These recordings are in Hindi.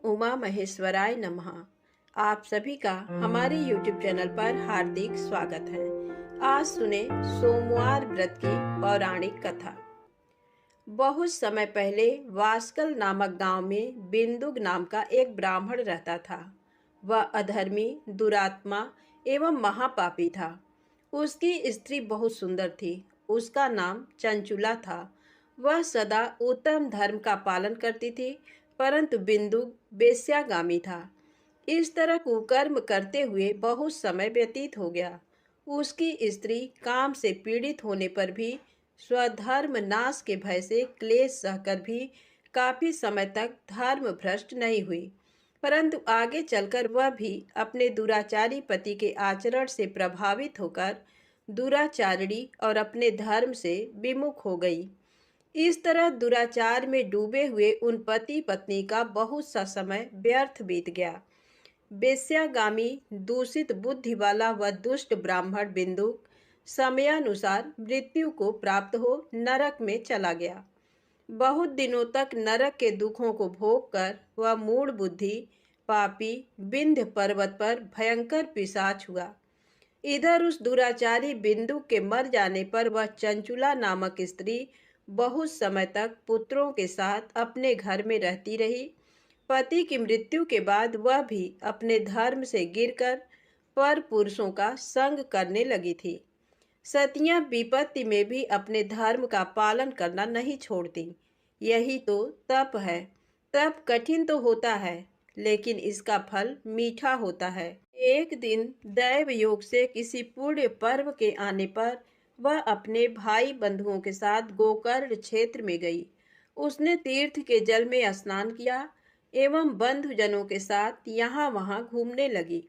उमा महेश्वराय नमः। आप सभी का हमारे YouTube चैनल पर हार्दिक स्वागत है। आज सुने सोमवार व्रत की पौराणिक कथा। बहुत समय पहले वास्कल नामक गांव में बिंदुक नाम का एक ब्राह्मण रहता था। वह अधर्मी, दुरात्मा एवं महापापी था। उसकी स्त्री बहुत सुंदर थी। उसका नाम चंचुला था। वह सदा उत्तम धर्म का पालन करती थी, परंतु बिंदुक वेश्यागामी था। इस तरह कुकर्म करते हुए बहुत समय व्यतीत हो गया। उसकी स्त्री काम से पीड़ित होने पर भी स्वधर्म नाश के भय से क्लेश सहकर भी काफी समय तक धर्म भ्रष्ट नहीं हुई, परंतु आगे चलकर वह भी अपने दुराचारी पति के आचरण से प्रभावित होकर दुराचारिणी और अपने धर्म से विमुख हो गई। इस तरह दुराचार में डूबे हुए उन पति पत्नी का बहुत सा समय व्यर्थ बीत गया। वेश्यागामी, दूषित बुद्धि वाला वह दुष्ट ब्राह्मण बिंदुक समयानुसार मृत्यु को प्राप्त हो नरक में चला गया। बहुत दिनों तक नरक के दुखों को भोग कर वह मूढ़ बुद्धि पापी विंध्य पर्वत पर भयंकर पिशाच हुआ। इधर उस दुराचारी बिंदु के मर जाने पर वह चंचुला नामक स्त्री बहुत समय तक पुत्रों के साथ अपने घर में रहती रही। पति की मृत्यु के बाद वह भी अपने धर्म से गिरकर पर पुरुषों का संग करने लगी थी। सतियां विपत्ति में भी अपने धर्म का पालन करना नहीं छोड़ती। यही तो तप है। तप कठिन तो होता है, लेकिन इसका फल मीठा होता है। एक दिन दैव योग से किसी पुण्य पर्व के आने पर वह अपने भाई बंधुओं के साथ गोकर्ण क्षेत्र में गई। उसने तीर्थ के जल में स्नान किया एवं बंधुजनों के साथ यहाँ वहाँ घूमने लगी।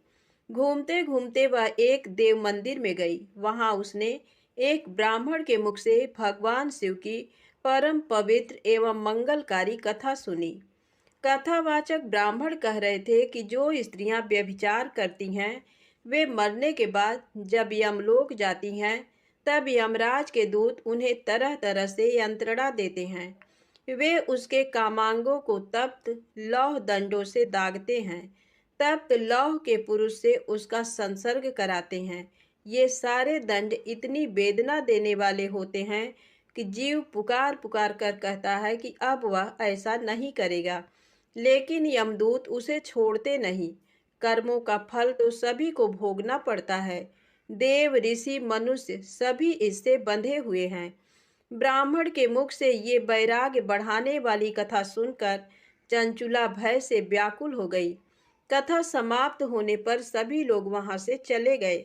घूमते घूमते वह एक देव मंदिर में गई। वहां उसने एक ब्राह्मण के मुख से भगवान शिव की परम पवित्र एवं मंगलकारी कथा सुनी। कथावाचक ब्राह्मण कह रहे थे कि जो स्त्रियां व्यभिचार करती हैं वे मरने के बाद जब यमलोक जाती हैं तब यमराज के दूत उन्हें तरह तरह से यंत्रणा देते हैं। वे उसके कामांगों को तप्त लौह दंडों से दागते हैं। तप्त लौह के पुरुष से उसका संसर्ग कराते हैं। ये सारे दंड इतनी वेदना देने वाले होते हैं कि जीव पुकार पुकार कर कहता है कि अब वह ऐसा नहीं करेगा, लेकिन यमदूत उसे छोड़ते नहीं। कर्मों का फल तो सभी को भोगना पड़ता है। देव, ऋषि, मनुष्य सभी इससे बंधे हुए हैं। ब्राह्मण के मुख से ये वैराग्य बढ़ाने वाली कथा सुनकर चंचुला भय से व्याकुल हो गई। कथा समाप्त होने पर सभी लोग वहां से चले गए।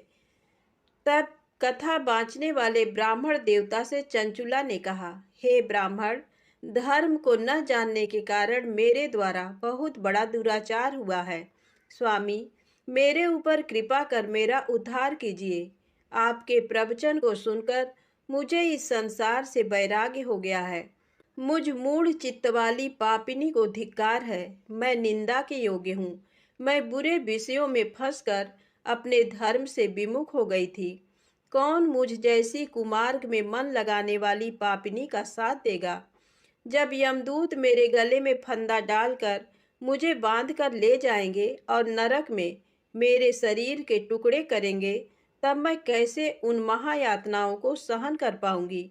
तब कथा बाँचने वाले ब्राह्मण देवता से चंचुला ने कहा, हे ब्राह्मण, धर्म को न जानने के कारण मेरे द्वारा बहुत बड़ा दुराचार हुआ है। स्वामी, मेरे ऊपर कृपा कर मेरा उद्धार कीजिए। आपके प्रवचन को सुनकर मुझे इस संसार से वैराग्य हो गया है। मुझ मूढ़ चित्त वाली पापिनी को धिक्कार है। मैं निंदा के योग्य हूँ। मैं बुरे विषयों में फंसकर अपने धर्म से विमुख हो गई थी। कौन मुझ जैसी कुमार्ग में मन लगाने वाली पापिनी का साथ देगा? जब यमदूत मेरे गले में फंदा डालकर मुझे बांध कर ले जाएंगे और नरक में मेरे शरीर के टुकड़े करेंगे, तब मैं कैसे उन महायातनाओं को सहन कर पाऊंगी?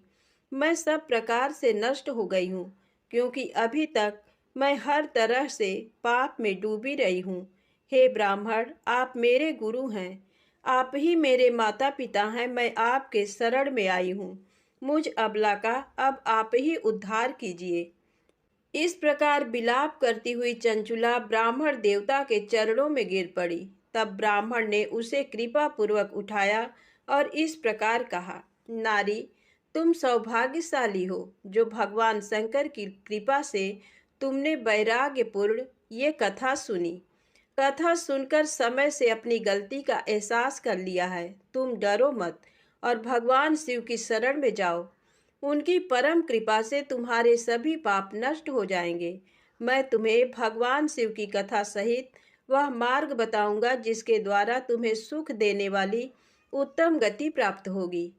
मैं सब प्रकार से नष्ट हो गई हूँ, क्योंकि अभी तक मैं हर तरह से पाप में डूबी रही हूँ। हे ब्राह्मण, आप मेरे गुरु हैं। आप ही मेरे माता पिता हैं। मैं आपके शरण में आई हूँ। मुझ अबला का अब आप ही उद्धार कीजिए। इस प्रकार विलाप करती हुई चंचुला ब्राह्मण देवता के चरणों में गिर पड़ी। तब ब्राह्मण ने उसे कृपा पूर्वक उठाया और इस प्रकार कहा, नारी, तुम सौभाग्यशाली हो जो भगवान शंकर की कृपा से तुमने वैराग्यपूर्ण ये कथा सुनी। कथा सुनकर समय से अपनी गलती का एहसास कर लिया है। तुम डरो मत और भगवान शिव की शरण में जाओ। उनकी परम कृपा से तुम्हारे सभी पाप नष्ट हो जाएंगे। मैं तुम्हें भगवान शिव की कथा सहित वह मार्ग बताऊंगा जिसके द्वारा तुम्हें सुख देने वाली उत्तम गति प्राप्त होगी।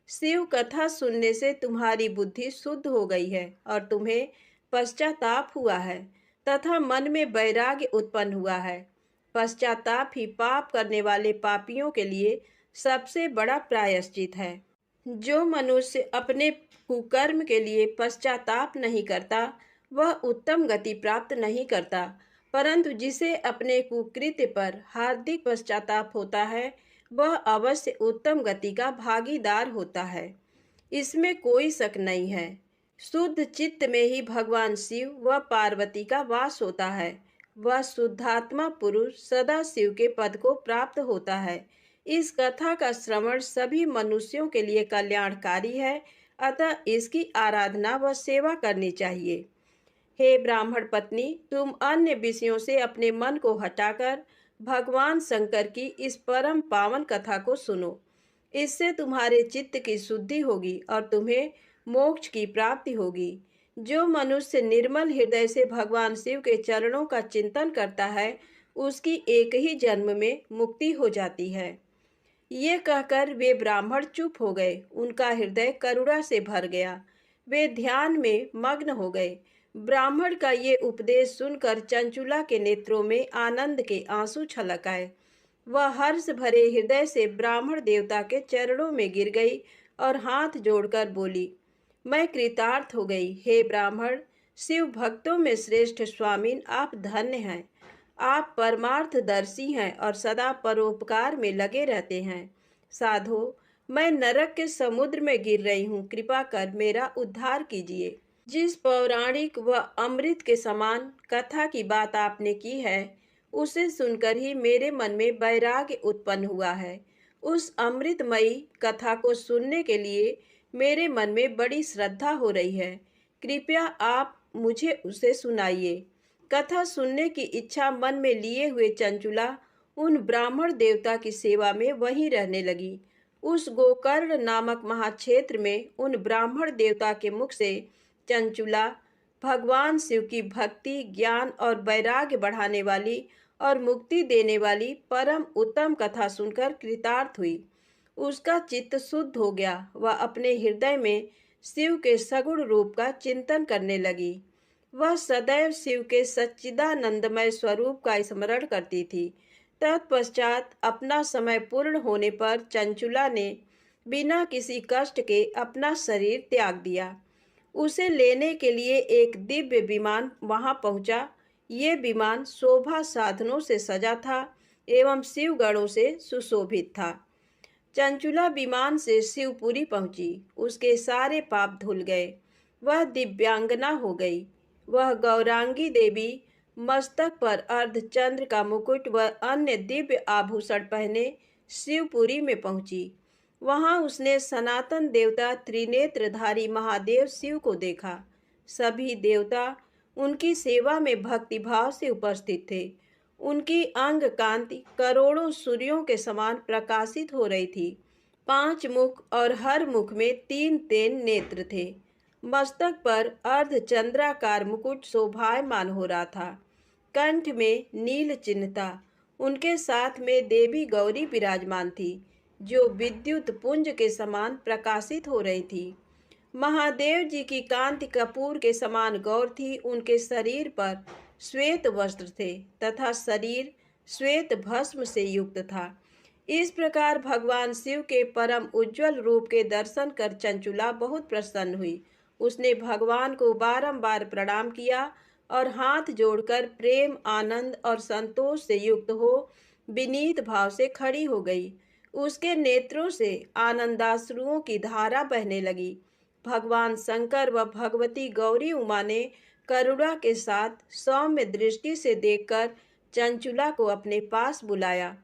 शिव कथा सुनने से तुम्हारी बुद्धि शुद्ध हो गई है और तुम्हें पश्चाताप हुआ है। तथा मन में वैराग्य उत्पन्न हुआ है। पश्चाताप ही पाप करने वाले पापियों के लिए सबसे बड़ा प्रायश्चित है। जो मनुष्य अपने कुकर्म के लिए पश्चाताप नहीं करता वह उत्तम गति प्राप्त नहीं करता, परंतु जिसे अपने कुकृत्य पर हार्दिक पश्चाताप होता है वह अवश्य उत्तम गति का भागीदार होता है। इसमें कोई शक नहीं है। शुद्ध चित्त में ही भगवान शिव व पार्वती का वास होता है। वह शुद्धात्मा पुरुष सदा शिव के पद को प्राप्त होता है। इस कथा का श्रवण सभी मनुष्यों के लिए कल्याणकारी है, अतः इसकी आराधना व सेवा करनी चाहिए। हे ब्राह्मण पत्नी, तुम अन्य विषयों से अपने मन को हटाकर भगवान शंकर की इस परम पावन कथा को सुनो। इससे तुम्हारे चित्त की शुद्धि होगी और तुम्हें मोक्ष की प्राप्ति होगी। जो मनुष्य निर्मल हृदय से भगवान शिव के चरणों का चिंतन करता है उसकी एक ही जन्म में मुक्ति हो जाती है। ये कहकर वे ब्राह्मण चुप हो गए। उनका हृदय करुणा से भर गया। वे ध्यान में मग्न हो गए। ब्राह्मण का ये उपदेश सुनकर चंचुला के नेत्रों में आनंद के आंसू छलक आए। वह हर्ष भरे हृदय से ब्राह्मण देवता के चरणों में गिर गई और हाथ जोड़कर बोली, मैं कृतार्थ हो गई। हे ब्राह्मण, शिव भक्तों में श्रेष्ठ स्वामीन, आप धन्य हैं। आप परमार्थदर्शी हैं और सदा परोपकार में लगे रहते हैं। साधो, मैं नरक के समुद्र में गिर रही हूँ, कृपा कर मेरा उद्धार कीजिए। जिस पौराणिक व अमृत के समान कथा की बात आपने की है उसे सुनकर ही मेरे मन में वैराग्य उत्पन्न हुआ है। उस अमृतमयी कथा को सुनने के लिए मेरे मन में बड़ी श्रद्धा हो रही है। कृपया आप मुझे उसे सुनाइए। कथा सुनने की इच्छा मन में लिए हुए चंचुला उन ब्राह्मण देवता की सेवा में वहीं रहने लगी। उस गोकर्ण नामक महाक्षेत्र में उन ब्राह्मण देवता के मुख से चंचुला भगवान शिव की भक्ति, ज्ञान और वैराग्य बढ़ाने वाली और मुक्ति देने वाली परम उत्तम कथा सुनकर कृतार्थ हुई। उसका चित्त शुद्ध हो गया। वह अपने हृदय में शिव के सगुण रूप का चिंतन करने लगी। वह सदैव शिव के सच्चिदानंदमय स्वरूप का स्मरण करती थी। तत्पश्चात अपना समय पूर्ण होने पर चंचुला ने बिना किसी कष्ट के अपना शरीर त्याग दिया। उसे लेने के लिए एक दिव्य विमान वहां पहुंचा। ये विमान शोभा साधनों से सजा था एवं शिवगणों से सुशोभित था। चंचुला विमान से शिवपुरी पहुंची। उसके सारे पाप धुल गए। वह दिव्यांगना हो गई। वह गौरांगी देवी मस्तक पर अर्धचंद्र का मुकुट व अन्य दिव्य आभूषण पहने शिवपुरी में पहुंची। वहां उसने सनातन देवता त्रिनेत्रधारी महादेव शिव को देखा। सभी देवता उनकी सेवा में भक्तिभाव से उपस्थित थे। उनकी अंग कांति करोड़ों सूर्यों के समान प्रकाशित हो रही थी। 5 मुख और हर मुख में 3 नेत्र थे। मस्तक पर अर्धचंद्राकार मुकुट शोभायमान हो रहा था। कंठ में नील चिन्ह था। उनके साथ में देवी गौरी विराजमान थी जो विद्युत पुंज के समान प्रकाशित हो रही थी। महादेव जी की कांति कपूर के समान गौर थी। उनके शरीर पर श्वेत वस्त्र थे तथा शरीर श्वेत भस्म से युक्त था। इस प्रकार भगवान शिव के परम उज्जवल रूप के दर्शन कर चंचुला बहुत प्रसन्न हुई। उसने भगवान को बारंबार प्रणाम किया और हाथ जोड़कर प्रेम, आनंद और संतोष से युक्त हो विनीत भाव से खड़ी हो गई। उसके नेत्रों से आनंदाश्रुओं की धारा बहने लगी। भगवान शंकर व भगवती गौरी उमा ने करुणा के साथ सौम्य दृष्टि से देखकर चंचुला को अपने पास बुलाया।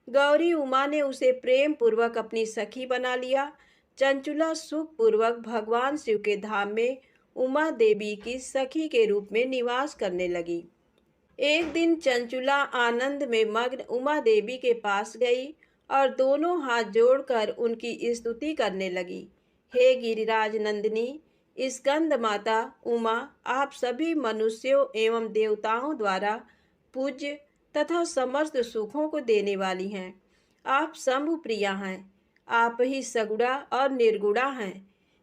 गौरी उमा ने उसे प्रेम पूर्वक अपनी सखी बना लिया। चंचुला सुख पूर्वक भगवान शिव के धाम में उमा देवी की सखी के रूप में निवास करने लगी। एक दिन चंचुला आनंद में मग्न उमा देवी के पास गई और दोनों हाथ जोड़कर उनकी स्तुति करने लगी। हे गिरिराज नंदिनी, स्कंद माता उमा, आप सभी मनुष्यों एवं देवताओं द्वारा पूज्य तथा समस्त सुखों को देने वाली हैं। आप शंभु प्रिया हैं। आप ही सगुणा और निर्गुणा हैं।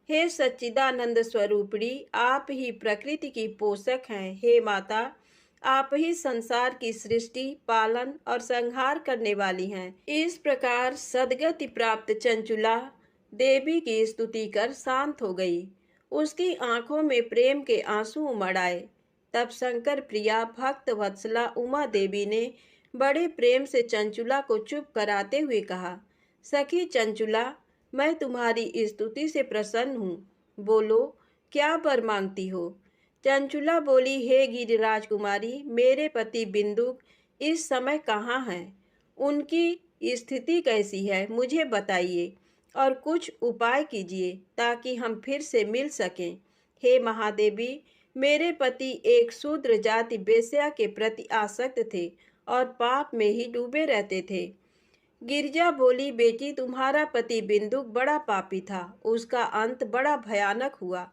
हे सच्चिदानंद स्वरूपिणी, आप ही प्रकृति की पोषक हैं। हे माता, आप ही संसार की सृष्टि, पालन और संहार करने वाली हैं। इस प्रकार सद्गति प्राप्त चंचुला देवी की स्तुति कर शांत हो गई। उसकी आंखों में प्रेम के आंसू उमड़ आए। तब शंकर प्रिया भक्त वत्सला उमा देवी ने बड़े प्रेम से चंचुला को चुप कराते हुए कहा, सखी चंचुला, मैं तुम्हारी स्तुति से प्रसन्न हूँ। बोलो, क्या वर मांगती हो? चंचुला बोली, हे गिरिराज कुमारी, मेरे पति बिंदुक इस समय कहाँ हैं? उनकी स्थिति कैसी है, मुझे बताइए और कुछ उपाय कीजिए ताकि हम फिर से मिल सकें। हे महादेवी, मेरे पति एक शूद्र जाति वेश्या के प्रति आसक्त थे और पाप में ही डूबे रहते थे। गिरिजा बोली, बेटी, तुम्हारा पति बिंदुक बड़ा पापी था, उसका अंत बड़ा भयानक हुआ।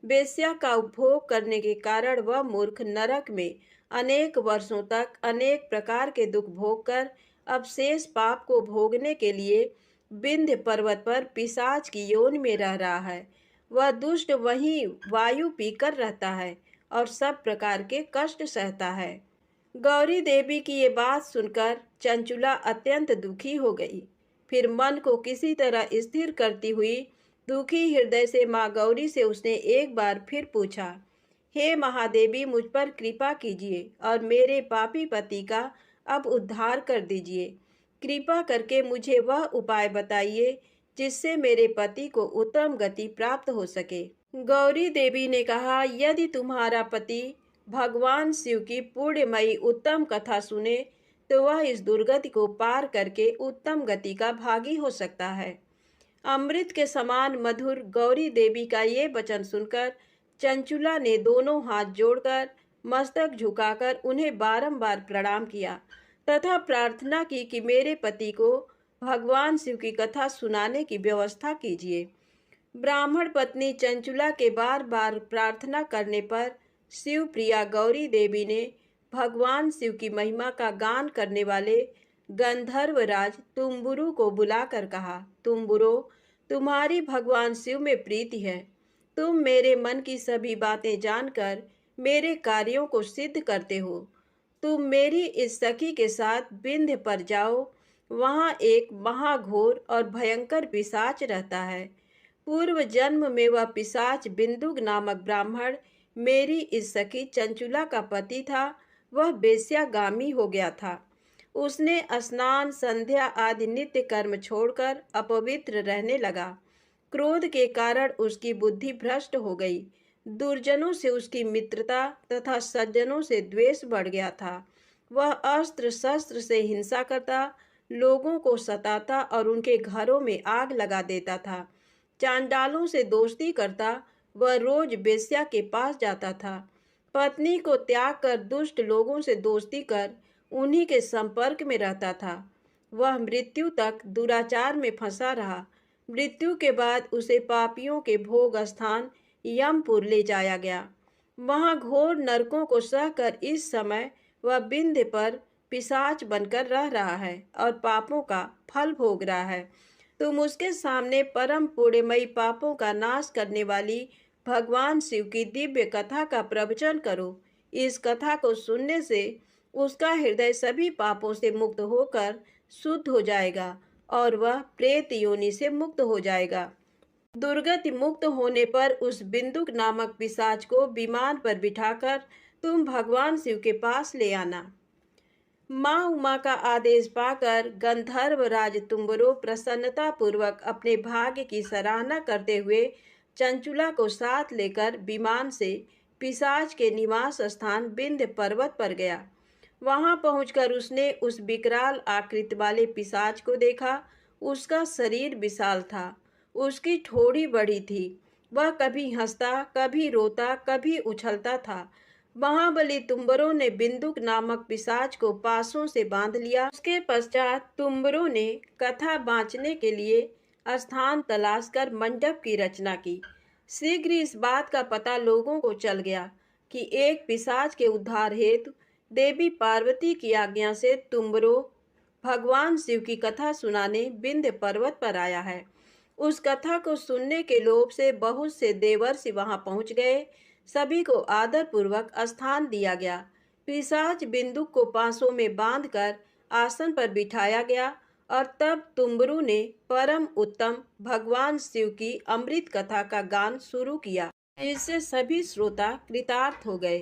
वेश्या का उपभोग करने के कारण वह मूर्ख नरक में अनेक वर्षों तक अनेक प्रकार के दुख भोग कर अब शेष पाप को भोगने के लिए विंध्य पर्वत पर पिशाच की योनि में रह रहा है। वह दुष्ट वहीं वायु पीकर रहता है और सब प्रकार के कष्ट सहता है। गौरी देवी की ये बात सुनकर चंचुला अत्यंत दुखी हो गई। फिर मन को किसी तरह स्थिर करती हुई दुखी हृदय से माँ गौरी से उसने एक बार फिर पूछा, हे महादेवी, मुझ पर कृपा कीजिए और मेरे पापी पति का अब उद्धार कर दीजिए। कृपा करके मुझे वह उपाय बताइए जिससे मेरे पति को उत्तम गति प्राप्त हो सके। गौरी देवी ने कहा, यदि तुम्हारा पति भगवान शिव की पुण्यमयी उत्तम कथा सुने तो वह इस दुर्गति को पार करके उत्तम गति का भागी हो सकता है। अमृत के समान मधुर गौरी देवी का ये वचन सुनकर चंचुला ने दोनों हाथ जोड़कर मस्तक झुकाकर उन्हें बारंबार प्रणाम किया तथा प्रार्थना की कि मेरे पति को भगवान शिव की कथा सुनाने की व्यवस्था कीजिए। ब्राह्मण पत्नी चंचुला के बार बार प्रार्थना करने पर शिव प्रिया गौरी देवी ने भगवान शिव की महिमा का गान करने वाले गंधर्वराज तुम्बुरु को बुलाकर कहा, तुम्बुरो, तुम्हारी भगवान शिव में प्रीति है। तुम मेरे मन की सभी बातें जानकर मेरे कार्यों को सिद्ध करते हो। तुम मेरी इस सखी के साथ विंध्य पर जाओ, वहाँ एक महाघोर और भयंकर पिशाच रहता है। पूर्व जन्म में वह पिशाच बिंदुक नामक ब्राह्मण मेरी इस सखी चंचुला का पति था। वह वेश्यागामी हो गया था। उसने स्नान, संध्या आदि नित्य कर्म छोड़कर अपवित्र रहने लगा। क्रोध के कारण उसकी बुद्धि भ्रष्ट हो गई। दुर्जनों से उसकी मित्रता तथा सज्जनों से द्वेष बढ़ गया था। वह अस्त्र शस्त्र से हिंसा करता, लोगों को सताता और उनके घरों में आग लगा देता था। चांडालों से दोस्ती करता, वह रोज वेश्या के पास जाता था। पत्नी को त्याग कर दुष्ट लोगों से दोस्ती कर उन्हीं के संपर्क में रहता था। वह मृत्यु तक दुराचार में फंसा रहा। मृत्यु के बाद उसे पापियों के भोग स्थान यमपुर ले जाया गया। वहाँ घोर नरकों को सहकर इस समय वह विंध्य पर पिशाच बनकर रह रहा है और पापों का फल भोग रहा है। तुम उसके सामने परम पुण्यमयी पापों का नाश करने वाली भगवान शिव की दिव्य कथा का प्रवचन करो। इस कथा को सुनने से उसका हृदय सभी पापों से मुक्त होकर शुद्ध हो जाएगा और वह प्रेत योनि से मुक्त हो जाएगा। दुर्गति मुक्त होने पर उस बिंदुक नामक पिशाच को विमान पर बिठाकर तुम भगवान शिव के पास ले आना। माँ उमा का आदेश पाकर गंधर्वराज तुम्बरो प्रसन्नता पूर्वक अपने भाग्य की सराहना करते हुए चंचुला को साथ लेकर विमान से पिशाच के निवास स्थान विंध्य पर्वत पर गया। वहां पहुंचकर उसने उस विकराल आकृति वाले पिशाच को देखा। उसका शरीर विशाल था, उसकी ठोड़ी बड़ी थी। वह कभी हंसता, कभी रोता, कभी उछलता था। महाबली तुम्बरों ने बिंदुक नामक पिशाच को पासों से बांध लिया। उसके पश्चात तुम्बरों ने कथा बाँचने के लिए स्थान तलाश कर मंडप की रचना की। शीघ्र इस बात का पता लोगों को चल गया कि एक पिशाच के उद्धार हेतु देवी पार्वती की आज्ञा से तुम्बरो भगवान शिव की कथा सुनाने विंध्य पर्वत पर आया है। उस कथा को सुनने के लोभ से बहुत से देवर्षि वहां पहुंच गए। सभी को आदर पूर्वक स्थान दिया गया। पिशाच बिंदुक को पांसों में बांधकर आसन पर बिठाया गया और तब तुम्बरू ने परम उत्तम भगवान शिव की अमृत कथा का गान शुरू किया, जिससे सभी श्रोता कृतार्थ हो गए।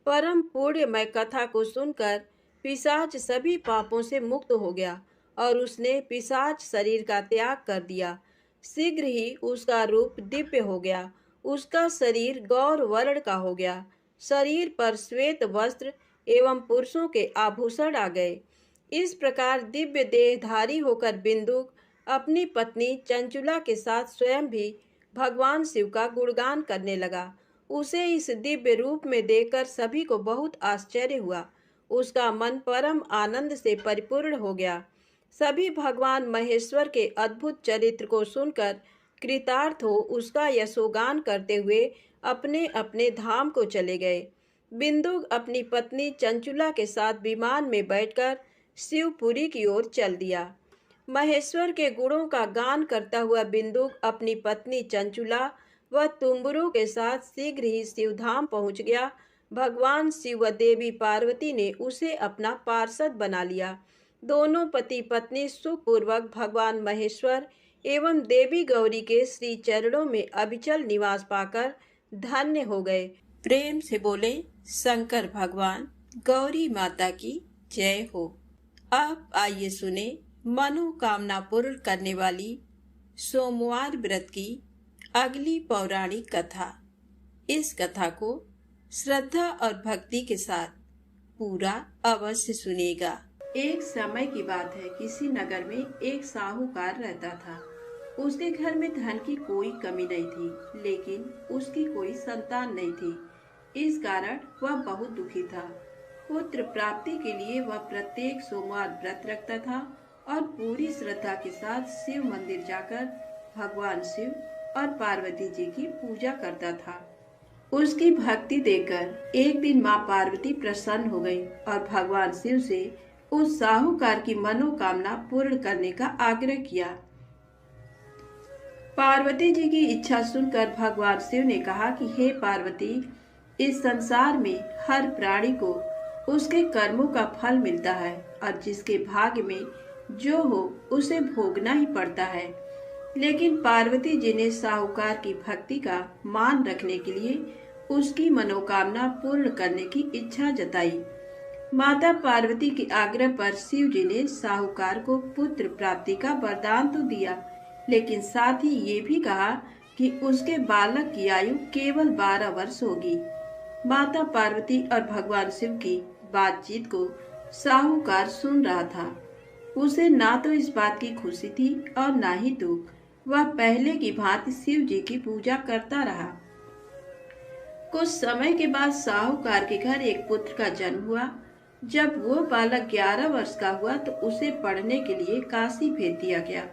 परम पुण्यमय कथा को सुनकर पिशाच सभी पापों से मुक्त हो गया और उसने पिशाच शरीर का त्याग कर दिया। शीघ्र ही उसका रूप दिव्य हो गया, उसका शरीर गौर वर्ण का हो गया, शरीर पर श्वेत वस्त्र एवं पुरुषों के आभूषण आ गए। इस प्रकार दिव्य देहधारी होकर बिंदुक अपनी पत्नी चंचुला के साथ स्वयं भी भगवान शिव का गुणगान करने लगा। उसे इस दिव्य रूप में देखकर सभी को बहुत आश्चर्य हुआ। उसका मन परम आनंद से परिपूर्ण हो गया। सभी भगवान महेश्वर के अद्भुत चरित्र को सुनकर कृतार्थ हो उसका यशोगान करते हुए अपने अपने धाम को चले गए। बिंदुक अपनी पत्नी चंचुला के साथ विमान में बैठकर शिवपुरी की ओर चल दिया। महेश्वर के गुणों का गान करता हुआ बिंदुक अपनी पत्नी चंचुला व तुम्बरू के साथ शीघ्र ही शिवधाम पहुंच गया। भगवान शिव व देवी पार्वती ने उसे अपना पार्षद बना लिया। दोनों पति पत्नी सुखपूर्वक भगवान महेश्वर एवं देवी गौरी के श्री चरणों में अविचल निवास पाकर धन्य हो गए। प्रेम से बोले शंकर भगवान गौरी माता की जय हो। अब आइए सुने मनोकामना पूर्ण करने वाली सोमवार व्रत की अगली पौराणिक कथा। इस कथा को श्रद्धा और भक्ति के साथ पूरा अवश्य सुनिएगा। एक समय की बात है, किसी नगर में एक साहूकार रहता था। उसके घर में धन की कोई कमी नहीं थी, लेकिन उसकी कोई संतान नहीं थी। इस कारण वह बहुत दुखी था। पुत्र प्राप्ति के लिए वह प्रत्येक सोमवार व्रत रखता था और पूरी श्रद्धा के साथ शिव मंदिर जाकर भगवान शिव और पार्वती जी की पूजा करता था। उसकी भक्ति देखकर एक दिन माँ पार्वती प्रसन्न हो गई और भगवान शिव से उस साहूकार की मनोकामना पूर्ण करने का आग्रह किया। पार्वती जी की इच्छा सुनकर भगवान शिव ने कहा कि हे पार्वती, इस संसार में हर प्राणी को उसके कर्मों का फल मिलता है और जिसके भाग्य में जो हो उसे भोगना ही पड़ता है। लेकिन पार्वती जी ने साहूकार की भक्ति का मान रखने के लिए उसकी मनोकामना पूर्ण करने की इच्छा जताई। माता पार्वती के आग्रह पर शिव जी ने साहूकार को पुत्र प्राप्ति का वरदान तो दिया, लेकिन साथ ही ये भी कहा कि उसके बालक की आयु केवल 12 वर्ष होगी। माता पार्वती और भगवान शिव की बातचीत को साहूकार सुन रहा था। उसे ना तो इस बात की खुशी थी और ना ही दुख। वह पहले की भांति शिव जी की पूजा करता रहा। कुछ समय के बाद साहूकार के घर एक पुत्र का जन्म हुआ। जब वो बालक 11 वर्ष का हुआ तो उसे पढ़ने के लिए काशी भेज दिया गया।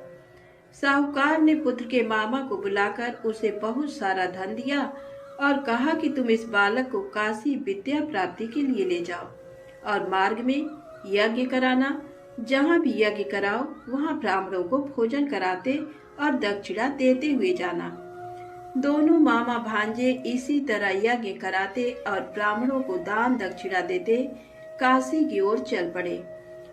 साहूकार ने पुत्र के मामा को बुलाकर उसे बहुत सारा धन दिया और कहा कि तुम इस बालक को काशी विद्या प्राप्ति के लिए ले जाओ और मार्ग में यज्ञ कराना। जहाँ भी यज्ञ कराओ वहाँ ब्राह्मणों को भोजन कराते और दक्षिणा देते हुए जाना। दोनों मामा भांजे इसी तरह यज्ञ कराते और ब्राह्मणों को दान दक्षिणा देते काशी की ओर चल पड़े।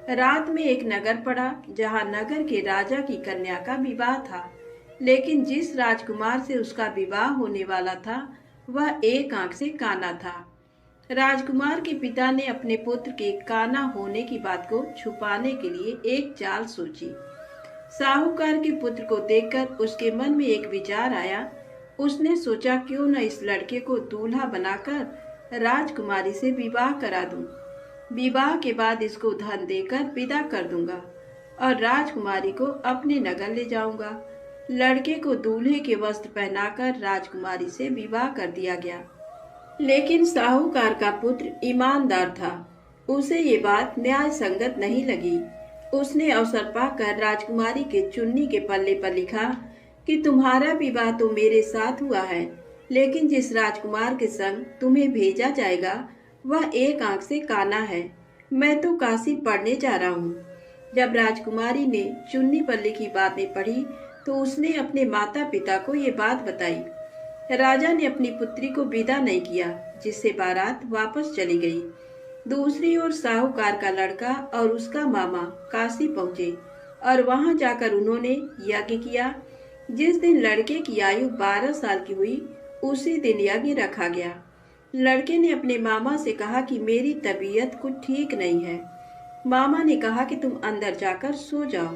रात में एक नगर पड़ा जहाँ नगर के राजा की कन्या का विवाह था, लेकिन जिस राजकुमार से उसका विवाह होने वाला था वह एक आंख से काना था। राजकुमार के पिता ने अपने पुत्र के काना होने की बात को छुपाने के लिए एक चाल सोची। साहूकार के पुत्र को देखकर उसके मन में एक विचार आया। उसने सोचा क्यों न इस लड़के को दूल्हा बनाकर राजकुमारी से विवाह करा दूं। विवाह के बाद इसको धन देकर विदा कर दूंगा और राजकुमारी को अपने नगर ले जाऊंगा। लड़के को दूल्हे के वस्त्र पहनाकर राजकुमारी से विवाह कर दिया गया। लेकिन साहूकार का पुत्र ईमानदार था। उसे ये बात न्याय संगत नहीं लगी। उसने अवसर पाकर राजकुमारी के चुन्नी के पल्ले पर लिखा कि तुम्हारा विवाह तो मेरे साथ हुआ है, लेकिन जिस राजकुमार के संग तुम्हें भेजा जाएगा वह एक आंख से काना है। मैं तो काशी पढ़ने जा रहा हूँ। जब राजकुमारी ने चुन्नी पर लिखी बातें पढ़ी तो उसने अपने माता पिता को ये बात बताई। राजा ने अपनी पुत्री को विदा नहीं किया, जिससे बारात वापस चली गई। दूसरी ओर साहूकार का लड़का और उसका मामा काशी पहुंचे और वहां जाकर उन्होंने यज्ञ किया। जिस दिन लड़के की आयु 12 साल की हुई उसी दिन यज्ञ रखा गया। लड़के ने अपने मामा से कहा कि मेरी तबीयत कुछ ठीक नहीं है। मामा ने कहा कि तुम अंदर जाकर सो जाओ।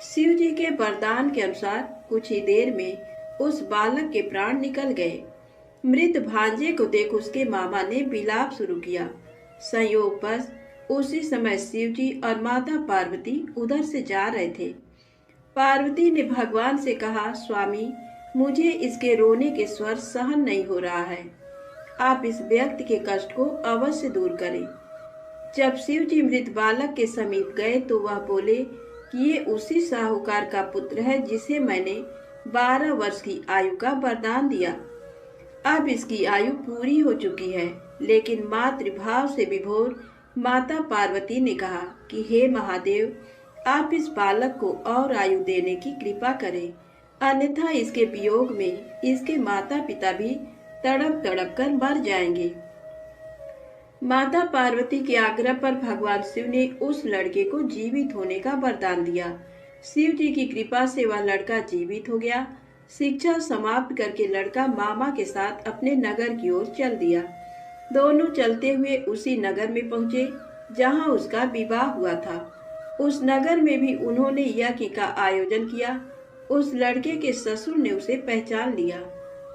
शिव जी के वरदान के अनुसार कुछ ही देर में उस बालक के प्राण निकल गए। मृत भांजे को देख उसके मामा ने विलाप शुरू किया। संयोगवश उसी समय शिव जी और माता पार्वती उधर से जा रहे थे। पार्वती ने भगवान से कहा, स्वामी, मुझे इसके रोने के स्वर सहन नहीं हो रहा है। आप इस व्यक्ति के कष्ट को अवश्य दूर करें। जब शिव जी मृत बालक के समीप गए तो वह बोले कि ये उसी साहूकार का पुत्र है जिसे मैंने 12 वर्ष की आयु का वरदान दिया। अब इसकी आयु पूरी हो चुकी है। लेकिन मातृभाव से विभोर माता पार्वती ने कहा कि हे महादेव, आप इस बालक को और आयु देने की कृपा करें, अन्यथा इसके वियोग में इसके माता पिता भी तड़प तड़प कर मर जाएंगे। माता पार्वती के आग्रह पर भगवान शिव ने उस लड़के को जीवित होने का वरदान दिया। शिव जी की कृपा से वह लड़का जीवित हो गया। शिक्षा समाप्त करके लड़का मामा के साथ अपने नगर की ओर चल दिया। दोनों चलते हुए उसी नगर में पहुंचे जहां उसका विवाह हुआ था। उस नगर में भी उन्होंने यज्ञ का आयोजन किया। उस लड़के के ससुर ने उसे पहचान लिया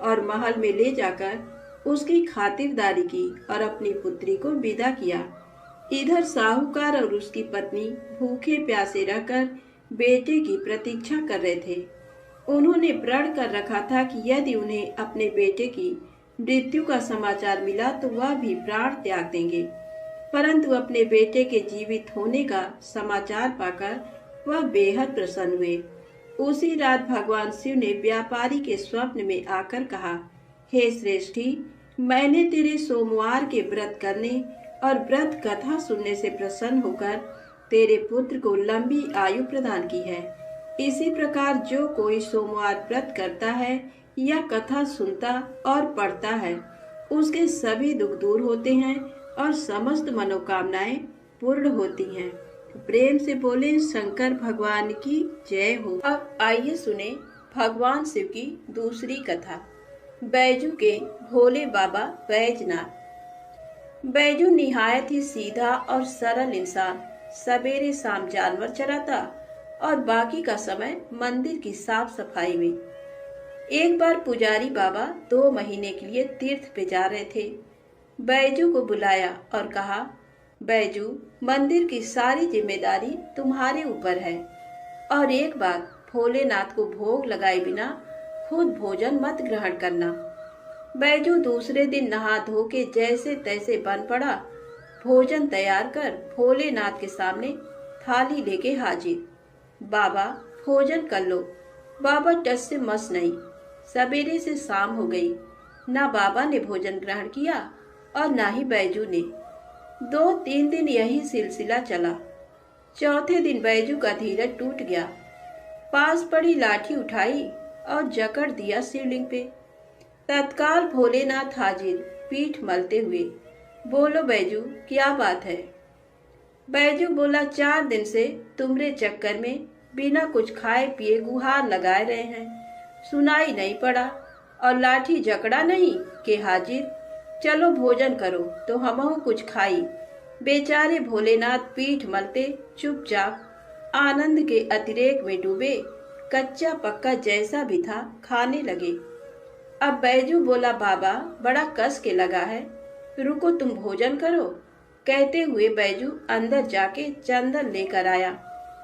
और महल में ले जाकर उसकी खातिरदारी की और अपनी पुत्री को विदा किया। इधर साहूकार और उसकी पत्नी भूखे प्यासे रहकर बेटे की प्रतीक्षा कर रहे थे। उन्होंने प्रण कर रखा था कि यदि उन्हें अपने बेटे की मृत्यु का समाचार मिला तो वह भी प्राण त्याग देंगे। परंतु अपने बेटे के जीवित होने का समाचार पाकर वह बेहद प्रसन्न हुए। उसी रात भगवान शिव ने व्यापारी के स्वप्न में आकर कहा, हे श्रेष्ठी, मैंने तेरे सोमवार के व्रत करने और व्रत कथा सुनने से प्रसन्न होकर तेरे पुत्र को लंबी आयु प्रदान की है। इसी प्रकार जो कोई सोमवार व्रत करता है या कथा सुनता और पढ़ता है, उसके सभी दुख दूर होते हैं और समस्त मनोकामनाएं पूर्ण होती हैं। प्रेम से बोले शंकर भगवान की जय हो। अब आइए सुने भगवान शिव की दूसरी कथा, बैजू के भोले बाबा बैजनाथ। बैजू निहायत ही सीधा और सरल इंसान सवेरे शाम जानवर चराता और बाकी का समय मंदिर की साफ सफाई में। एक बार पुजारी बाबा 2 महीने के लिए तीर्थ पे जा रहे थे। बैजू को बुलाया और कहा, बैजू, मंदिर की सारी जिम्मेदारी तुम्हारे ऊपर है और एक बार भोलेनाथ को भोग लगाए बिना खुद भोजन मत ग्रहण करना। बैजू दूसरे दिन नहा धो के जैसे तैसे बन पड़ा। भोजन तैयार कर भोलेनाथ के सामने थाली लेके हाजिर। बाबा, भोजन कर लो। बाबा टस से मस नहीं। सवेरे से शाम हो गई, ना बाबा ने भोजन ग्रहण किया और ना ही बैजू ने। 2-3 दिन यही सिलसिला चला। चौथे दिन बैजू का धीरज टूट गया। पास पड़ी लाठी उठाई और जकड़ दिया शिवलिंग पे। तत्काल भोलेनाथ हाजिर, पीठ मलते हुए। बोलो बैजू, क्या बात है? बैजू बोला, 4 दिन से तुम्हारे चक्कर में बिना कुछ खाए पिए गुहार लगाए रहे हैं, सुनाई नहीं पड़ा और लाठी जकड़ा नहीं के हाजिर। चलो भोजन करो तो हमहु कुछ खाई। बेचारे भोलेनाथ पीठ मलते चुपचाप आनंद के अतिरेक में डूबे, कच्चा पक्का जैसा भी था खाने लगे। अब बैजू बोला, बाबा, बड़ा कस के लगा है, रुको तुम भोजन करो। कहते हुए बैजू अंदर जाके चंदन लेकर आया,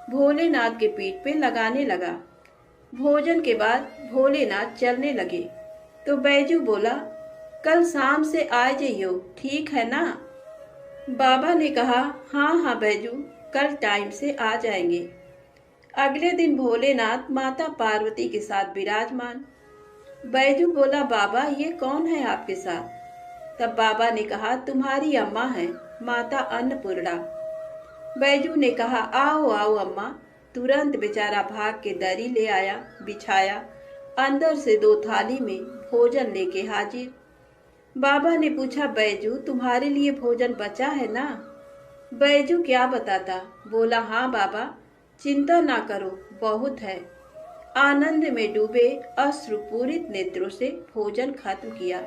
भोलेनाथ के पीठ पे लगाने लगा। भोजन के बाद भोलेनाथ चलने लगे तो बैजू बोला, कल शाम से आ जाइयो, ठीक है ना? बाबा ने कहा, हाँ हाँ बैजू, कल टाइम से आ जाएंगे। अगले दिन भोलेनाथ माता पार्वती के साथ विराजमान। बैजू बोला, बाबा, ये कौन है आपके साथ? तब बाबा ने कहा, तुम्हारी अम्मा है, माता अन्नपूर्णा। बैजू ने कहा, आओ आओ अम्मा। तुरंत बेचारा भाग के दरी ले आया, बिछाया, अंदर से 2 थाली में भोजन लेके हाजिर। बाबा ने पूछा, बैजू, तुम्हारे लिए भोजन बचा है ना? बैजू क्या बताता। बोला, हाँ बाबा, चिंता ना करो, बहुत है। आनंद में डूबे अश्रुपूरित नेत्रों से भोजन खत्म किया।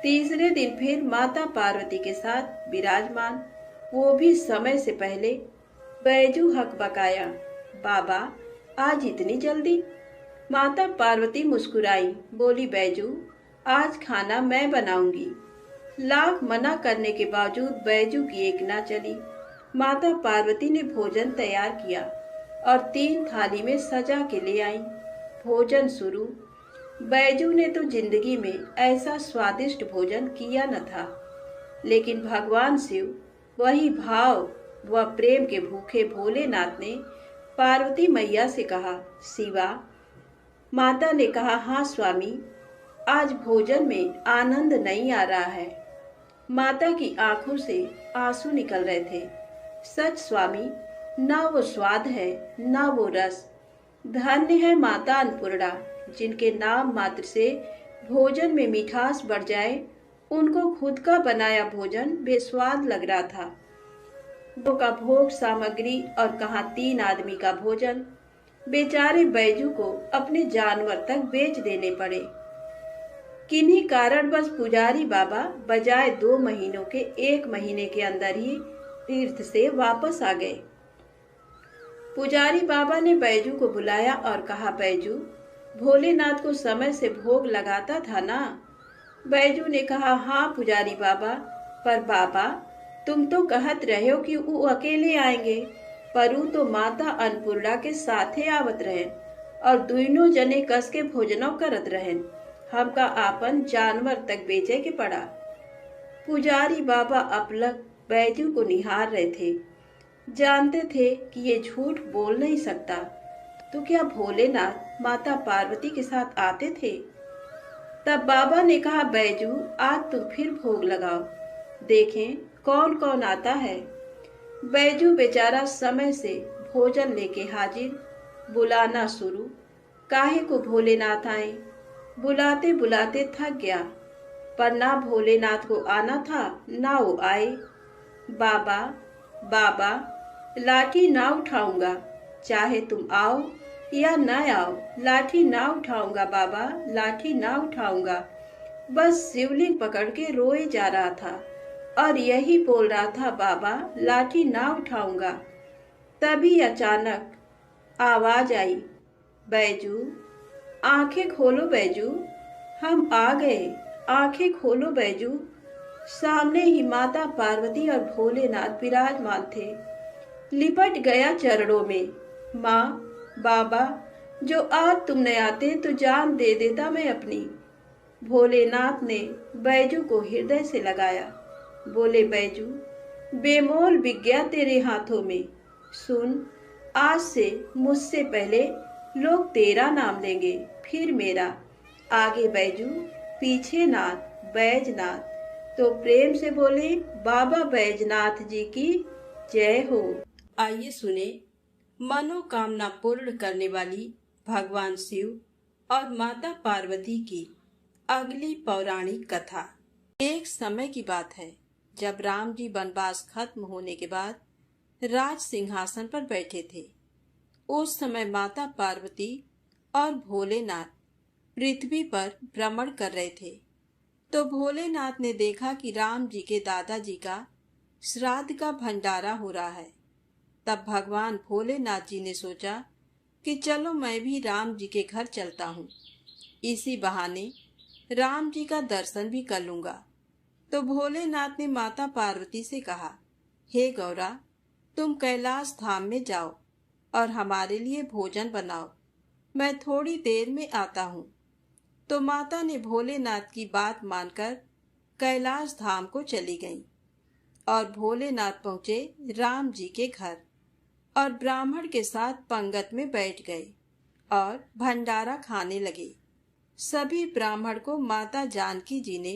तीसरे दिन फिर माता पार्वती के साथ विराजमान, वो भी समय से पहले। बैजू हकबकाया, बाबा आज इतनी जल्दी? माता पार्वती मुस्कुराई, बोली, बैजू आज खाना मैं बनाऊंगी। लाख मना करने के बावजूद बैजू की एक ना चली। माता पार्वती ने भोजन तैयार किया और 3 थाली में सजा के ले आई। भोजन शुरू। बैजू ने तो जिंदगी में ऐसा स्वादिष्ट भोजन किया न था, लेकिन भगवान शिव, वही भाव व प्रेम के भूखे भोलेनाथ ने पार्वती मैया से कहा, शिवा। माता ने कहा, हाँ स्वामी, आज भोजन में आनंद नहीं आ रहा है। माता की आंखों से आंसू निकल रहे थे। सच स्वामी, ना वो स्वाद है ना वो रस। धन्य है माता अन्नपूर्णा, जिनके नाम मात्र से भोजन में मिठास बढ़ जाए। उनको खुद का बनाया भोजन बेस्वाद लग रहा था। दो का भोग सामग्री और कहाँ 3 आदमी का भोजन। बेचारे बैजू को अपने जानवर तक बेच देने पड़े। किन्हीं कारणवश पुजारी बाबा बजाय 2 महीनों के 1 महीने के अंदर ही तीर्थ से वापस आ गए। पुजारी बाबा ने बैजू को बुलाया और कहा, बैजू, भोलेनाथ को समय से भोग लगाता था ना? बैजू ने कहा, हाँ पुजारी बाबा, पर बाबा तुम तो कहत रहे हो कि वो अकेले आएंगे, पर वो तो माता अन्नपूर्णा के साथे आवत रहें और दोनों जने कस के भोजनों करत रहें। हमका आपन जानवर तक बेचे के पड़ा। पुजारी बाबा अपलक बैजू को निहार रहे थे। जानते थे कि ये झूठ बोल नहीं सकता। तो क्या भोलेनाथ माता पार्वती के साथ आते थे? तब बाबा ने कहा, बैजू आज तुम फिर भोग लगाओ, देखें कौन कौन आता है। बैजू बेचारा समय से भोजन लेके हाजिर। बुलाना शुरू। काहे को भोलेनाथ आए? बुलाते बुलाते थक गया, पर ना भोलेनाथ को आना था ना वो आए। बाबा, बाबा, लाठी ना उठाऊंगा, चाहे तुम आओ या ना आओ, लाठी ना उठाऊंगा बाबा, लाठी ना उठाऊंगा। बस शिवलिंग पकड़ के रोए जा रहा था और यही बोल रहा था, बाबा लाठी ना उठाऊंगा। तभी अचानक आवाज आई, बैजू, आंखें खोलो बैजू, हम आ गए, आंखें खोलो बैजू। सामने ही माता पार्वती और भोलेनाथ विराजमान थे। लिपट गया चरणों में। माँ, बाबा, जो आज तुम न आते तो जान दे देता मैं अपनी। भोलेनाथ ने बैजू को हृदय से लगाया। बोले, बैजू, बेमोल विज्ञा तेरे हाथों में। सुन, आज से मुझसे पहले लोग तेरा नाम लेंगे, फिर मेरा। आगे बैजू, पीछे नाथ, बैजनाथ। तो प्रेम से बोले, बाबा बैजनाथ जी की जय हो। आइए सुने मनोकामना पूर्ण करने वाली भगवान शिव और माता पार्वती की अगली पौराणिक कथा। एक समय की बात है, जब राम जी वनवास खत्म होने के बाद राज सिंहासन पर बैठे थे। उस समय माता पार्वती और भोलेनाथ पृथ्वी पर भ्रमण कर रहे थे। तो भोलेनाथ ने देखा कि राम जी के दादाजी का श्राद्ध का भंडारा हो रहा है। तब भगवान भोलेनाथ जी ने सोचा कि चलो मैं भी राम जी के घर चलता हूँ, इसी बहाने राम जी का दर्शन भी कर लूंगा। तो भोलेनाथ ने माता पार्वती से कहा, हे गौरा, तुम कैलाश धाम में जाओ और हमारे लिए भोजन बनाओ, मैं थोड़ी देर में आता हूँ। तो माता ने भोलेनाथ की बात मानकर कैलाश धाम को चली गईं और भोलेनाथ पहुँचे राम जी के घर और ब्राह्मण के साथ पंगत में बैठ गए और भंडारा खाने लगे। सभी ब्राह्मण को माता जानकी जी ने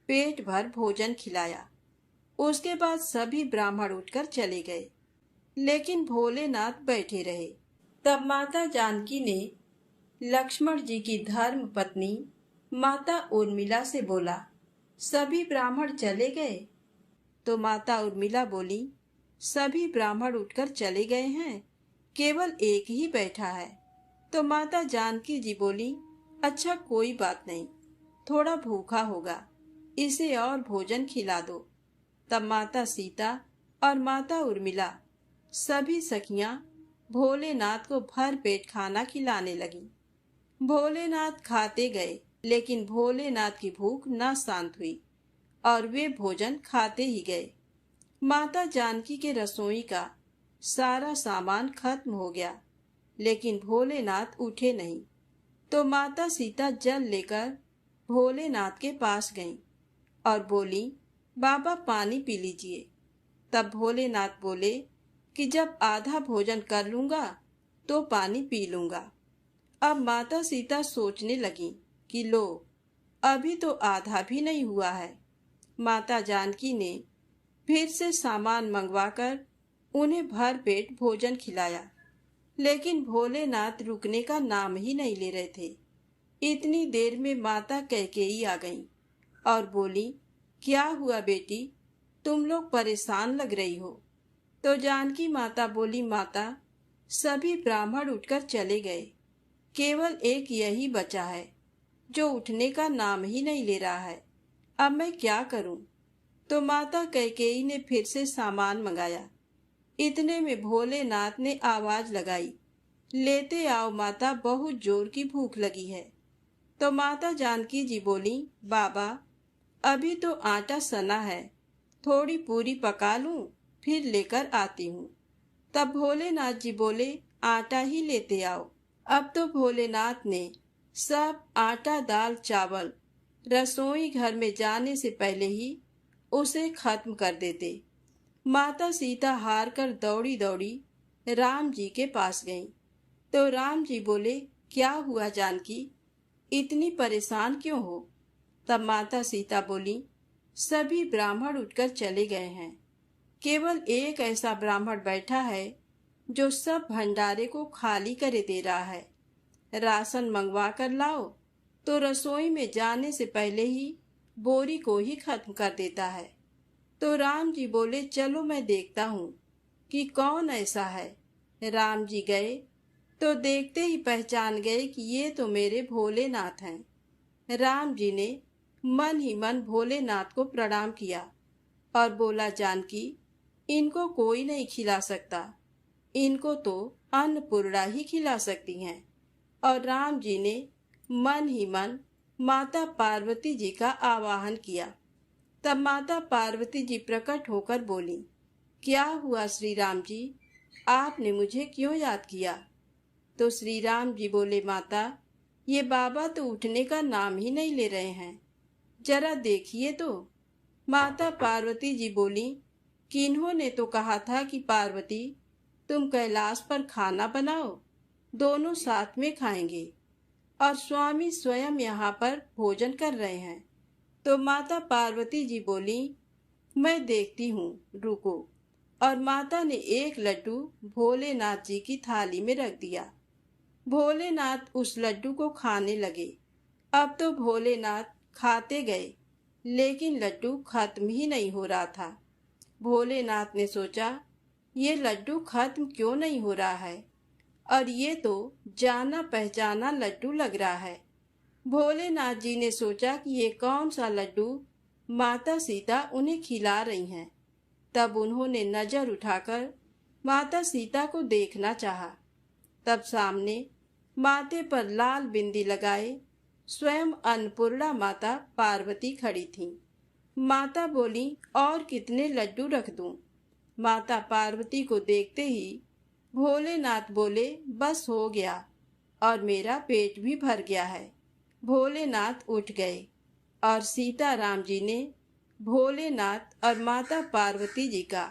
पेट भर भोजन खिलाया। उसके बाद सभी ब्राह्मण उठकर चले गए, लेकिन भोलेनाथ बैठे रहे। तब माता जानकी ने लक्ष्मण जी की धर्म पत्नी माता उर्मिला से बोला, सभी ब्राह्मण चले गए? तो माता उर्मिला बोली, सभी ब्राह्मण उठकर चले गए हैं, केवल एक ही बैठा है। तो माता जानकी जी बोली, अच्छा कोई बात नहीं, थोड़ा भूखा होगा, इसे और भोजन खिला दो। तब माता सीता और माता उर्मिला सभी सखियां भोलेनाथ को भर पेट खाना खिलाने लगी। भोलेनाथ खाते गए, लेकिन भोलेनाथ की भूख न शांत हुई और वे भोजन खाते ही गए। माता जानकी के रसोई का सारा सामान खत्म हो गया, लेकिन भोलेनाथ उठे नहीं। तो माता सीता जल लेकर भोलेनाथ के पास गईं और बोली, बाबा पानी पी लीजिए। तब भोलेनाथ बोले कि जब आधा भोजन कर लूंगा तो पानी पी लूंगा। अब माता सीता सोचने लगी कि लो, अभी तो आधा भी नहीं हुआ है। माता जानकी ने फिर से सामान मंगवाकर उन्हें भर पेट भोजन खिलाया, लेकिन भोलेनाथ रुकने का नाम ही नहीं ले रहे थे। इतनी देर में माता कैकेयी आ गईं और बोली, क्या हुआ बेटी, तुम लोग परेशान लग रही हो। तो जानकी माता बोली, माता सभी ब्राह्मण उठकर चले गए, केवल एक यही बचा है जो उठने का नाम ही नहीं ले रहा है। अब मैं क्या करूं। तो माता कैकेयी ने फिर से सामान मंगाया। इतने में भोलेनाथ ने आवाज लगाई, लेते आओ माता, बहुत जोर की भूख लगी है। तो माता जानकी जी बोली, बाबा अभी तो आटा सना है, थोड़ी पूरी पका लूं, फिर लेकर आती हूँ। तब भोलेनाथ जी बोले, आटा ही लेते आओ। अब तो भोलेनाथ ने सब आटा दाल चावल रसोई घर में जाने से पहले ही उसे खत्म कर देते। माता सीता हार कर दौड़ी दौड़ी राम जी के पास गईं। तो राम जी बोले, क्या हुआ जानकी, इतनी परेशान क्यों हो। तब माता सीता बोली, सभी ब्राह्मण उठकर चले गए हैं, केवल एक ऐसा ब्राह्मण बैठा है जो सब भंडारे को खाली करे दे रहा है। राशन मंगवा कर लाओ तो रसोई में जाने से पहले ही बोरी को ही खत्म कर देता है। तो राम जी बोले, चलो मैं देखता हूँ कि कौन ऐसा है। राम जी गए तो देखते ही पहचान गए कि ये तो मेरे भोलेनाथ हैं। राम जी ने मन ही मन भोलेनाथ को प्रणाम किया और बोला, जानकी इनको कोई नहीं खिला सकता, इनको तो अन्नपूर्णा ही खिला सकती हैं। और राम जी ने मन ही मन माता पार्वती जी का आवाहन किया। तब माता पार्वती जी प्रकट होकर बोली, क्या हुआ श्री राम जी, आपने मुझे क्यों याद किया। तो श्री राम जी बोले, माता ये बाबा तो उठने का नाम ही नहीं ले रहे हैं, जरा देखिए तो। माता पार्वती जी बोली, किन्होंने तो कहा था कि पार्वती तुम कैलाश पर खाना बनाओ, दोनों साथ में खाएंगे, और स्वामी स्वयं यहाँ पर भोजन कर रहे हैं। तो माता पार्वती जी बोली, मैं देखती हूँ, रुको। और माता ने एक लड्डू भोलेनाथ जी की थाली में रख दिया। भोलेनाथ उस लड्डू को खाने लगे। अब तो भोलेनाथ खाते गए, लेकिन लड्डू खत्म ही नहीं हो रहा था। भोलेनाथ ने सोचा, ये लड्डू खत्म क्यों नहीं हो रहा है, और ये तो जाना पहचाना लड्डू लग रहा है। भोलेनाथ जी ने सोचा कि ये कौन सा लड्डू माता सीता उन्हें खिला रही हैं। तब उन्होंने नजर उठाकर माता सीता को देखना चाहा। तब सामने माथे पर लाल बिंदी लगाए स्वयं अन्नपूर्णा माता पार्वती खड़ी थीं। माता बोली, और कितने लड्डू रख दूं। माता पार्वती को देखते ही भोलेनाथ बोले, बस हो गया, और मेरा पेट भी भर गया है। भोलेनाथ उठ गए और सीताराम जी ने भोलेनाथ और माता पार्वती जी का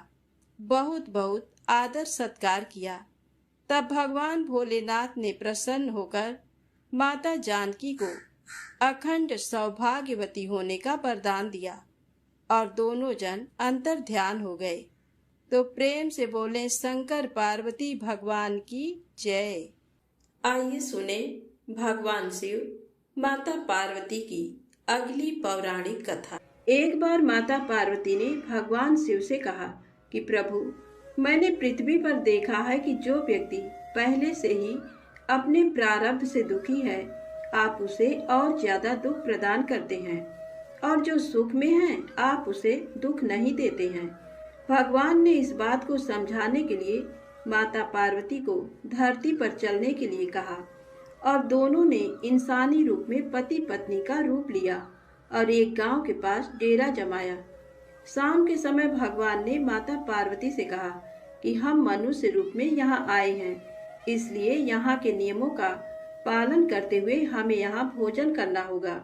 बहुत बहुत आदर सत्कार किया। तब भगवान भोलेनाथ ने प्रसन्न होकर माता जानकी को अखंड सौभाग्यवती होने का वरदान दिया और दोनों जन अंतर ध्यान हो गए। तो प्रेम से बोले, शंकर पार्वती भगवान की जय। आइए सुने भगवान शिव माता पार्वती की अगली पौराणिक कथा। एक बार माता पार्वती ने भगवान शिव से कहा कि प्रभु, मैंने पृथ्वी पर देखा है कि जो व्यक्ति पहले से ही अपने प्रारब्ध से दुखी है, आप उसे और ज्यादा दुख प्रदान करते हैं, और जो सुख में है आप उसे दुख नहीं देते हैं। भगवान ने इस बात को समझाने के लिए माता पार्वती को धरती पर चलने के लिए कहा, और दोनों ने इंसानी रूप में पति पत्नी का रूप लिया और एक गांव के पास डेरा जमाया। शाम के समय भगवान ने माता पार्वती से कहा कि हम मनुष्य रूप में यहाँ आए हैं, इसलिए यहाँ के नियमों का पालन करते हुए हमें यहाँ भोजन करना होगा।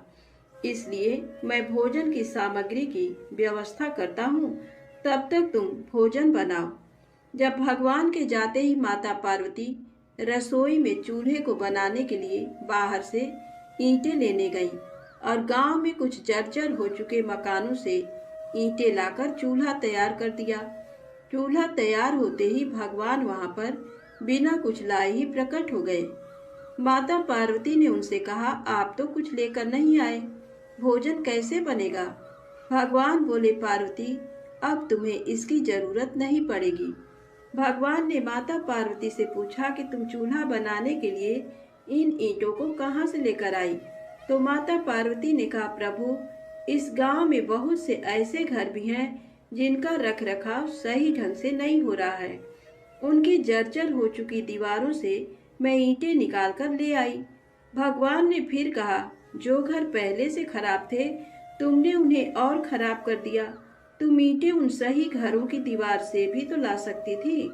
इसलिए मैं भोजन की सामग्री की व्यवस्था करता हूँ, तब तक तुम भोजन बनाओ। जब भगवान के जाते ही माता पार्वती रसोई में चूल्हे को बनाने के लिए बाहर से ईंटें लेने गईं और गांव में कुछ जर्जर हो चुके मकानों से ईंटें लाकर चूल्हा तैयार कर दिया। चूल्हा तैयार होते ही भगवान वहां पर बिना कुछ लाए ही प्रकट हो गए। माता पार्वती ने उनसे कहा, आप तो कुछ लेकर नहीं आए, भोजन कैसे बनेगा? भगवान बोले, पार्वती अब तुम्हें इसकी जरूरत नहीं पड़ेगी। भगवान ने माता पार्वती से पूछा कि तुम चूल्हा बनाने के लिए इन ईंटों को कहाँ से लेकर आई? तो माता पार्वती ने कहा, प्रभु इस गांव में बहुत से ऐसे घर भी हैं जिनका रख रखाव सही ढंग से नहीं हो रहा है। उनकी जर्जर हो चुकी दीवारों से मैं ईंटें निकाल कर ले आई। भगवान ने फिर कहा, जो घर पहले से खराब थे तुमने उन्हें और खराब कर दिया। तुम ईंटें उन सही घरों की दीवार से भी तो ला सकती थी।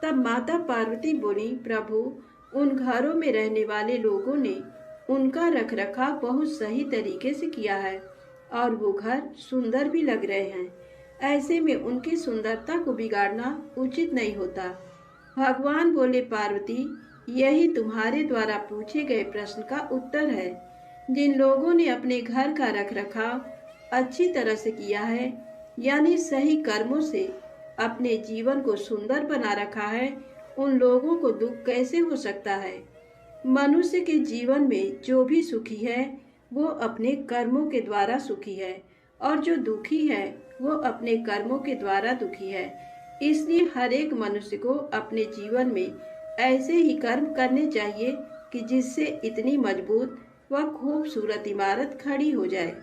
तब माता पार्वती बोली, प्रभु उन घरों में रहने वाले लोगों ने उनका रखरखाव बहुत सही तरीके से किया है और वो घर सुंदर भी लग रहे हैं। ऐसे में उनकी सुंदरता को बिगाड़ना उचित नहीं होता। भगवान बोले, पार्वती यही तुम्हारे द्वारा पूछे गए प्रश्न का उत्तर है। जिन लोगों ने अपने घर का रखरखाव अच्छी तरह से किया है, यानी सही कर्मों से अपने जीवन को सुंदर बना रखा है, उन लोगों को दुख कैसे हो सकता है? मनुष्य के जीवन में जो भी सुखी है वो अपने कर्मों के द्वारा सुखी है, और जो दुखी है वो अपने कर्मों के द्वारा दुखी है। इसलिए हर एक मनुष्य को अपने जीवन में ऐसे ही कर्म करने चाहिए कि जिससे इतनी मजबूत व खूबसूरत इमारत खड़ी हो जाए,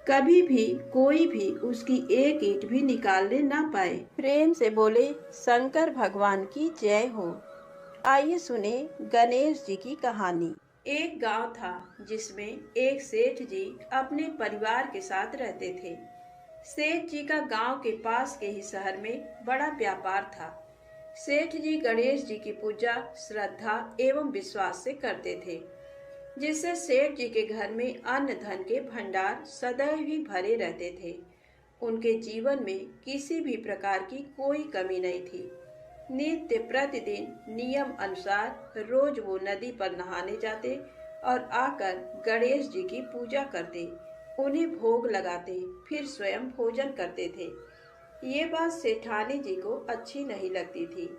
कभी भी कोई भी उसकी एक ईंट भी निकालने ना पाए। प्रेम से बोले शंकर भगवान की जय हो। आइए सुने गणेश जी की कहानी। एक गांव था जिसमें एक सेठ जी अपने परिवार के साथ रहते थे। सेठ जी का गांव के पास के ही शहर में बड़ा व्यापार था। सेठ जी गणेश जी की पूजा श्रद्धा एवं विश्वास से करते थे, जिससे सेठ जी के घर में अन्न धन के भंडार सदैव ही भरे रहते थे। उनके जीवन में किसी भी प्रकार की कोई कमी नहीं थी। नित्य प्रतिदिन नियम अनुसार रोज वो नदी पर नहाने जाते और आकर गणेश जी की पूजा करते, उन्हें भोग लगाते, फिर स्वयं भोजन करते थे। ये बात सेठानी जी को अच्छी नहीं लगती थी।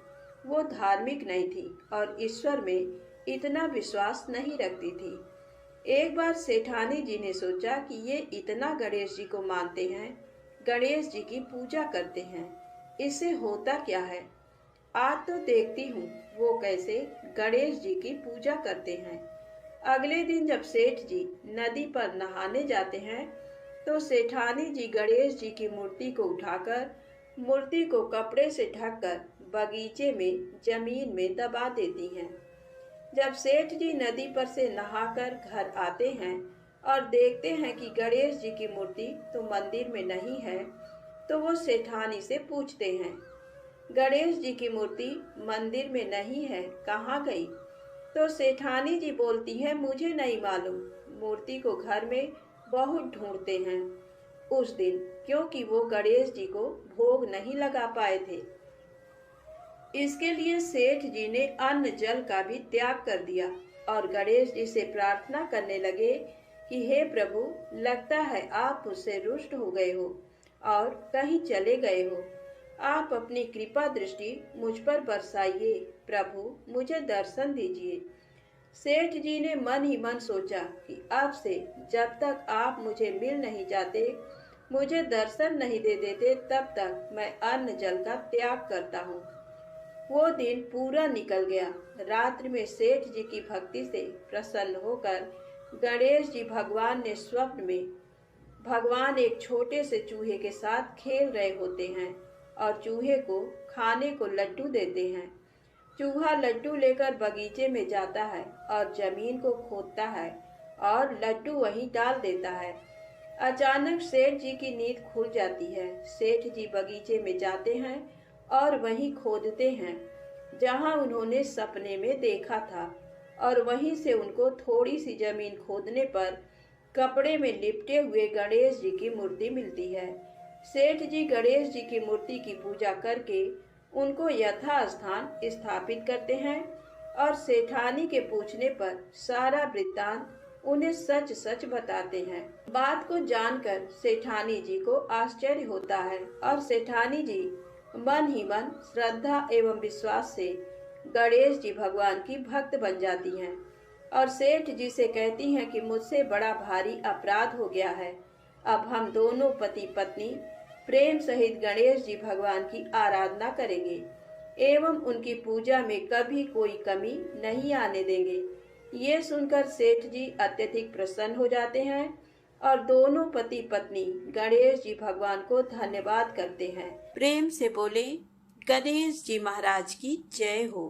वो धार्मिक नहीं थी और ईश्वर में इतना विश्वास नहीं रखती थी। एक बार सेठानी जी ने सोचा कि ये इतना गणेश जी को मानते हैं, गणेश जी की पूजा करते हैं, इससे होता क्या है, आज तो देखती हूँ वो कैसे गणेश जी की पूजा करते हैं। अगले दिन जब सेठ जी नदी पर नहाने जाते हैं तो सेठानी जी गणेश जी की मूर्ति को उठाकर मूर्ति को कपड़े से ढककर बगीचे में जमीन में दबा देती हैं। जब सेठ जी नदी पर से नहाकर घर आते हैं और देखते हैं कि गणेश जी की मूर्ति तो मंदिर में नहीं है, तो वो सेठानी से पूछते हैं, गणेश जी की मूर्ति मंदिर में नहीं है, कहाँ गई? तो सेठानी जी बोलती है, मुझे नहीं मालूम, मूर्ति को घर में बहुत ढूंढते हैं उस दिन, क्योंकि वो गणेश जी को भोग नहीं लगा पाए थे। इसके लिए सेठ जी ने अन्न जल का भी त्याग कर दिया और गणेश जी से प्रार्थना करने लगे कि हे प्रभु, लगता है आप मुझसे रुष्ट हो गए हो और कहीं चले गए हो। आप अपनी कृपा दृष्टि मुझ पर बरसाइए, प्रभु मुझे दर्शन दीजिए। सेठ जी ने मन ही मन सोचा कि अब से जब तक आप मुझे मिल नहीं जाते मुझे दर्शन नहीं दे देते तब तक मैं अन्न जल का त्याग करता हूँ। वो दिन पूरा निकल गया। रात्रि में सेठ जी की भक्ति से प्रसन्न होकर गणेश जी भगवान ने स्वप्न में भगवान एक छोटे से चूहे के साथ खेल रहे होते हैं और चूहे को खाने को लड्डू देते हैं। चूहा लड्डू लेकर बगीचे में जाता है और जमीन को खोदता है और लड्डू वहीं डाल देता है। अचानक सेठ जी की नींद खुल जाती है। सेठ जी बगीचे में जाते हैं और वहीं खोदते हैं जहां उन्होंने सपने में देखा था, और वहीं से उनको थोड़ी सी जमीन खोदने पर कपड़े में लिपटे हुए गणेश जी की मूर्ति मिलती है। सेठ जी गणेश जी की मूर्ति की पूजा करके उनको यथास्थान स्थापित करते हैं और सेठानी के पूछने पर सारा वृत्तांत उन्हें सच सच बताते हैं। बात को जानकर सेठानी जी को आश्चर्य होता है और सेठानी जी मन ही मन श्रद्धा एवं विश्वास से गणेश जी भगवान की भक्त बन जाती हैं और सेठ जी से कहती हैं कि मुझसे बड़ा भारी अपराध हो गया है। अब हम दोनों पति पत्नी प्रेम सहित गणेश जी भगवान की आराधना करेंगे एवं उनकी पूजा में कभी कोई कमी नहीं आने देंगे। ये सुनकर सेठ जी अत्यधिक प्रसन्न हो जाते हैं और दोनों पति पत्नी गणेश जी भगवान को धन्यवाद करते हैं। प्रेम से बोले गणेश जी महाराज की जय हो।